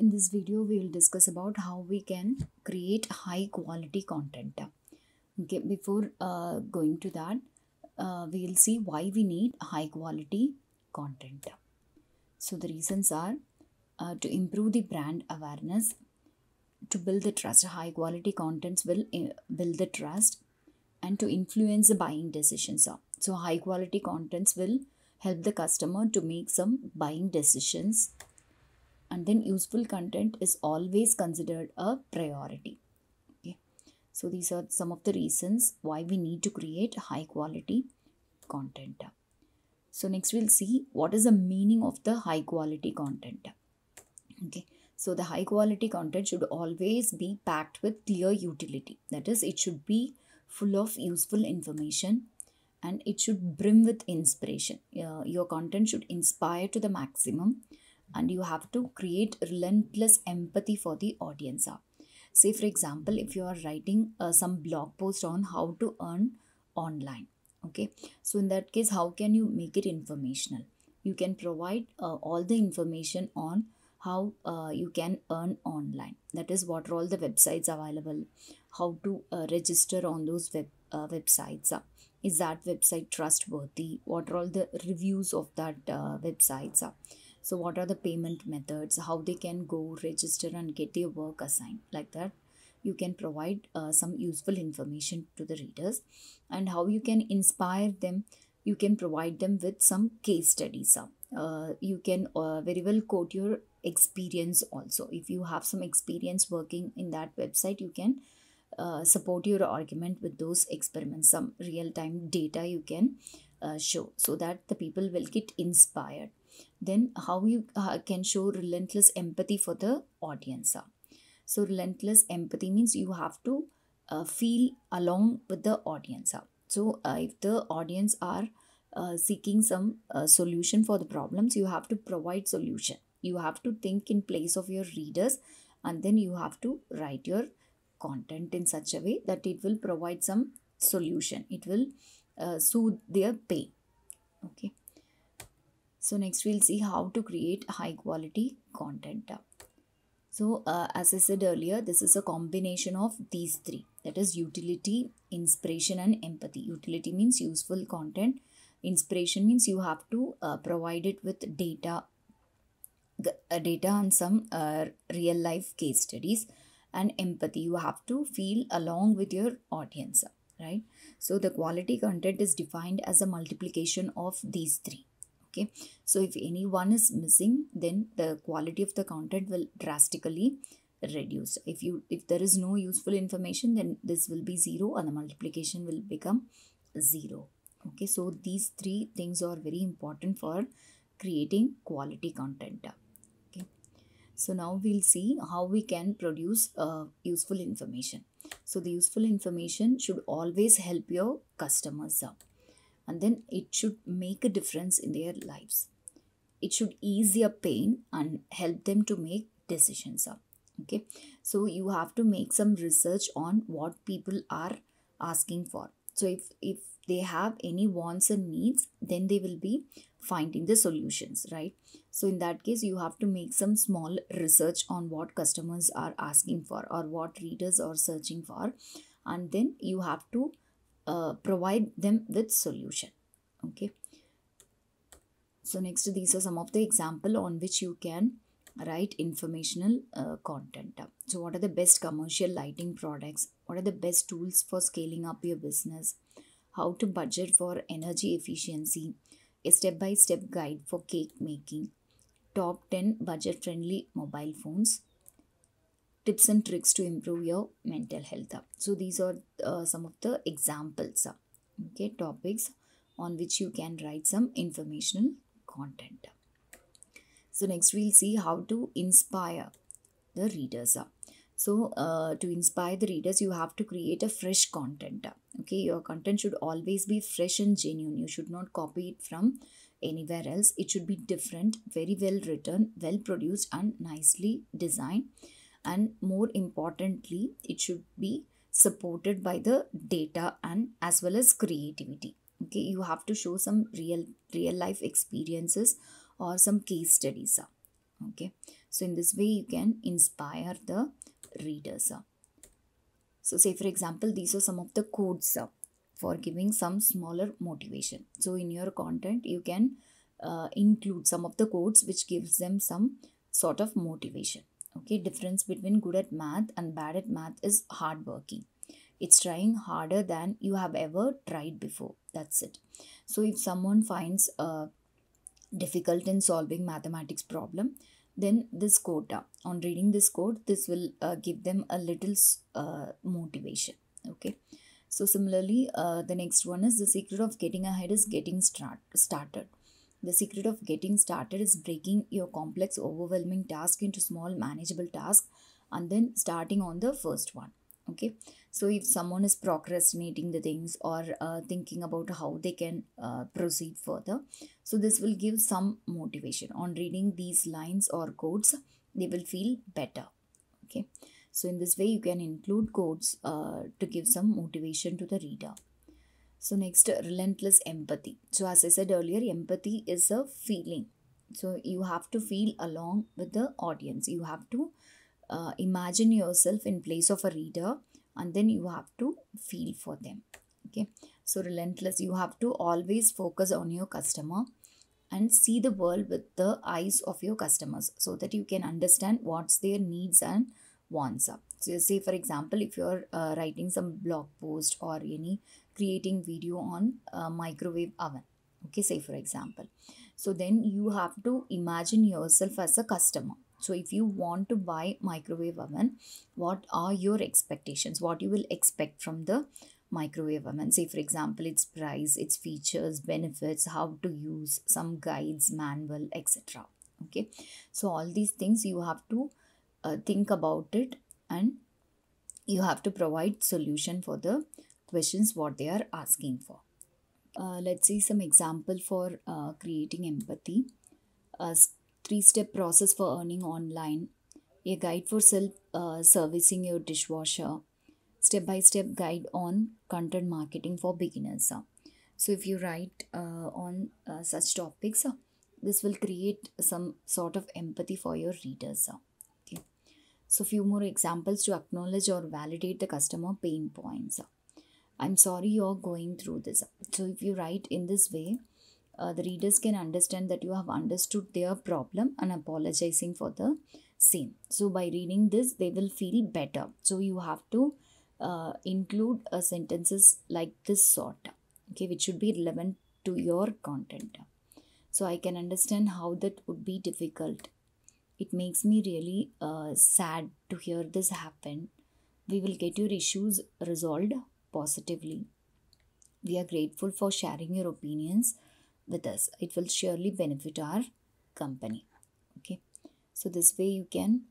In this video, we will discuss about how we can create high quality content. Okay, before going to that, we will see why we need high quality content. So the reasons are to improve the brand awareness, to build the trust. High quality contents will build the trust, and to influence the buying decisions. So high quality contents will help the customer to make some buying decisions, and then useful content is always considered a priority. Okay, so these are some of the reasons why we need to create high quality content. So next we'll see what is the meaning of the high quality content. Okay, so the high quality content should always be packed with clear utility, that is, it should be full of useful information, and it should brim with inspiration. Your content should inspire to the maximum, and you have to create relentless empathy for the audience. Say for example, if you are writing some blog post on how to earn online, okay, so in that case, how can you make it informational? You can provide all the information on how you can earn online, that is, what are all the websites available, how to register on those websites, is that website trustworthy, what are all the reviews of that websites, so what are the payment methods, how they can go register and get their work assigned, like that. You can provide some useful information to the readers. And how you can inspire them, you can provide them with some case studies. You can very well quote your experience also. If you have some experience working in that website, you can support your argument with those experiments. Some real-time data you can show, so that the people will get inspired. Then how you can show relentless empathy for the audience. So relentless empathy means you have to feel along with the audience. So if the audience are seeking some solution for the problems, you have to provide solution. You have to think in place of your readers, and then you have to write your content in such a way that it will provide some solution. It will soothe their pain. Okay. So next we'll see how to create high quality content. So as I said earlier, this is a combination of these three, that is utility, inspiration and empathy. Utility means useful content. Inspiration means you have to provide it with data and some real life case studies. And empathy, you have to feel along with your audience, right? So the quality content is defined as a multiplication of these three. Okay, so if any one is missing, then the quality of the content will drastically reduce. If there is no useful information, then this will be zero and the multiplication will become zero. Okay, so these three things are very important for creating quality content. Okay, so now we'll see how we can produce useful information. So the useful information should always help your customers out, and then it should make a difference in their lives. It should ease their pain and help them to make decisions. Okay, so you have to make some research on what people are asking for. So if they have any wants and needs, then they will be finding the solutions, right? So in that case, you have to make some small research on what customers are asking for or what readers are searching for, and then you have to provide them with solution. Okay, so next, these are some of the example on which you can write informational content. So what are the best commercial lighting products, what are the best tools for scaling up your business, how to budget for energy efficiency, a step-by-step guide for cake making, top 10 budget friendly mobile phones, tips and tricks to improve your mental health. So these are some of the examples, okay, topics on which you can write some informational content. So next we'll see how to inspire the readers. So to inspire the readers, you have to create a fresh content. Okay, your content should always be fresh and genuine. You should not copy it from anywhere else. It should be different, very well written, well produced and nicely designed. And more importantly, it should be supported by the data and as well as creativity. Okay, you have to show some real life experiences or some case studies. Okay, So in this way you can inspire the readers. So say for example, these are some of the codes for giving some smaller motivation. So in your content you can include some of the codes which gives them some sort of motivation. Okay, difference between good at math and bad at math is hard working. It's trying harder than you have ever tried before. That's it. So if someone finds difficult in solving mathematics problem, then this code, on reading this code, this will give them a little motivation. Okay. So similarly, the next one is the secret of getting ahead is getting started. The secret of getting started is breaking your complex, overwhelming task into small, manageable tasks and then starting on the first one. Okay. So if someone is procrastinating the things or thinking about how they can proceed further, so this will give some motivation. On reading these lines or codes, they will feel better. Okay. So in this way, you can include codes to give some motivation to the reader. So next, relentless empathy. So as I said earlier, empathy is a feeling. So you have to feel along with the audience. You have to imagine yourself in place of a reader and then you have to feel for them. Okay. So relentless, you have to always focus on your customer and see the world with the eyes of your customers so that you can understand what's their needs and wants up. So say for example, if you're writing some blog post or any creating video on a microwave oven, okay, say for example, so then you have to imagine yourself as a customer. So if you want to buy microwave oven, what are your expectations, what you will expect from the microwave oven? Say for example, its price, its features, benefits, how to use, some guides, manual, etc. Okay, so all these things you have to think about it and you have to provide solution for the questions what they are asking for. Let's see some example for creating empathy. A three-step process for earning online, a guide for self servicing your dishwasher, step-by-step guide on content marketing for beginners. So if you write on such topics, this will create some sort of empathy for your readers. Okay. So few more examples to acknowledge or validate the customer pain points. I'm sorry you're going through this. So if you write in this way, the readers can understand that you have understood their problem and apologizing for the same. So by reading this, they will feel better. So you have to include sentences like this sort, okay, which should be relevant to your content. So I can understand how that would be difficult. It makes me really sad to hear this happen. We will get your issues resolved positively. We are grateful for sharing your opinions with us. It will surely benefit our company. Okay. So this way you can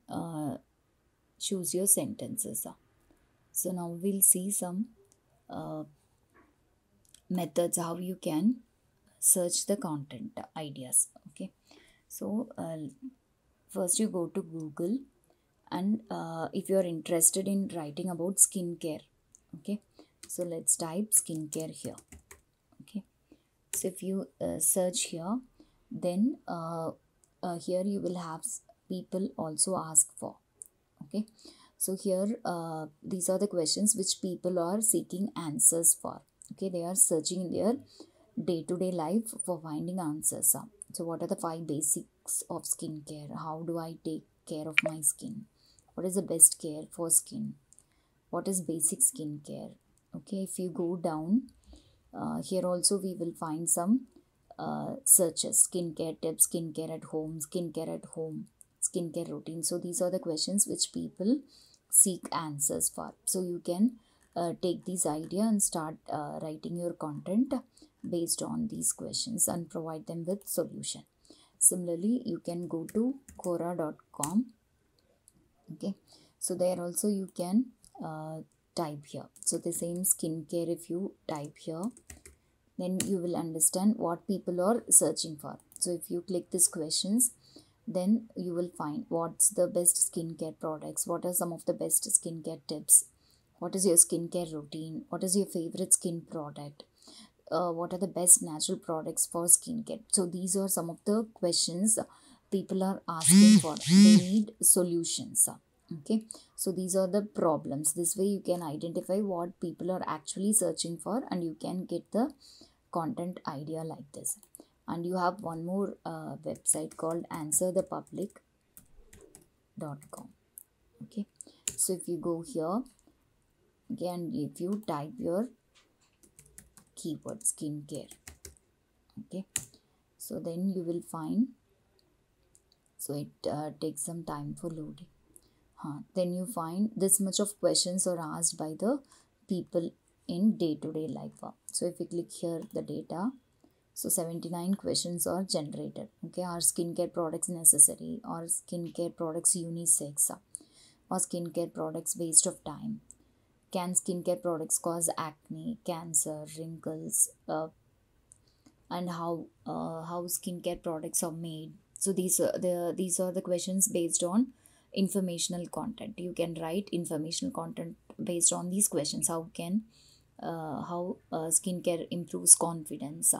choose your sentences. So now we'll see some methods how you can search the content ideas. Okay. So first you go to Google and if you are interested in writing about skincare, okay, so let's type skincare here. Okay, so if you search here, then here you will have people also ask for. Okay, so here these are the questions which people are seeking answers for. Okay, they are searching in their day-to-day life for finding answers. So what are the 5 basics of skincare? How do I take care of my skin? What is the best care for skin? What is basic skincare? Okay, if you go down here also we will find some searches: skincare tips, skincare at home, skincare routine. So these are the questions which people seek answers for. So you can take these idea and start writing your content based on these questions and provide them with solution. Similarly, you can go to quora.com. Okay, so there also you can type here. So the same skincare, if you type here, then you will understand what people are searching for. So if you click these questions, then you will find what's the best skincare products, what are some of the best skincare tips, what is your skincare routine, what is your favorite skin product, what are the best natural products for skincare. So these are some of the questions people are asking for. They need solutions. Okay, so these are the problems. This way you can identify what people are actually searching for, and you can get the content idea like this. And you have one more website called answerthepublic.com. Okay, so if you go here again, if you type your keyword skincare, okay, so then you will find, so it takes some time for loading. Then you find this much of questions are asked by the people in day-to-day life. So if you click here the data, so 79 questions are generated. Okay, are skincare products necessary, or skincare products unisex, or skincare products waste of time, can skincare products cause acne, cancer, wrinkles, and how skincare products are made. So these are the questions based on informational content. You can write informational content based on these questions. How skincare improves confidence.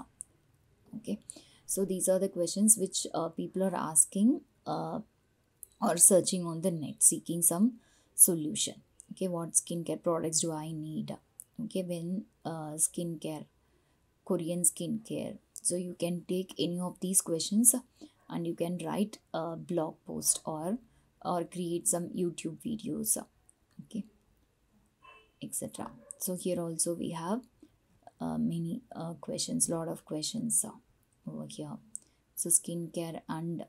Okay, so these are the questions which people are asking or searching on the net, seeking some solution. Okay, what skincare products do I need? Okay, when skincare, Korean skincare. So you can take any of these questions and you can write a blog post or create some YouTube videos. Okay, etc. So here also we have many questions, lot of questions over here. So skincare and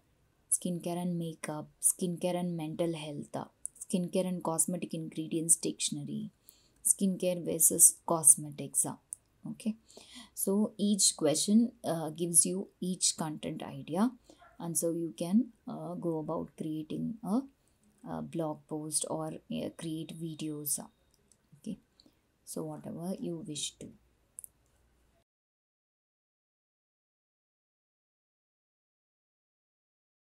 makeup, skincare and mental health, skincare and cosmetic ingredients dictionary, skincare versus cosmetics. Okay, so each question gives you each content idea, and so you can go about creating a blog post or create videos. Okay, so whatever you wish to.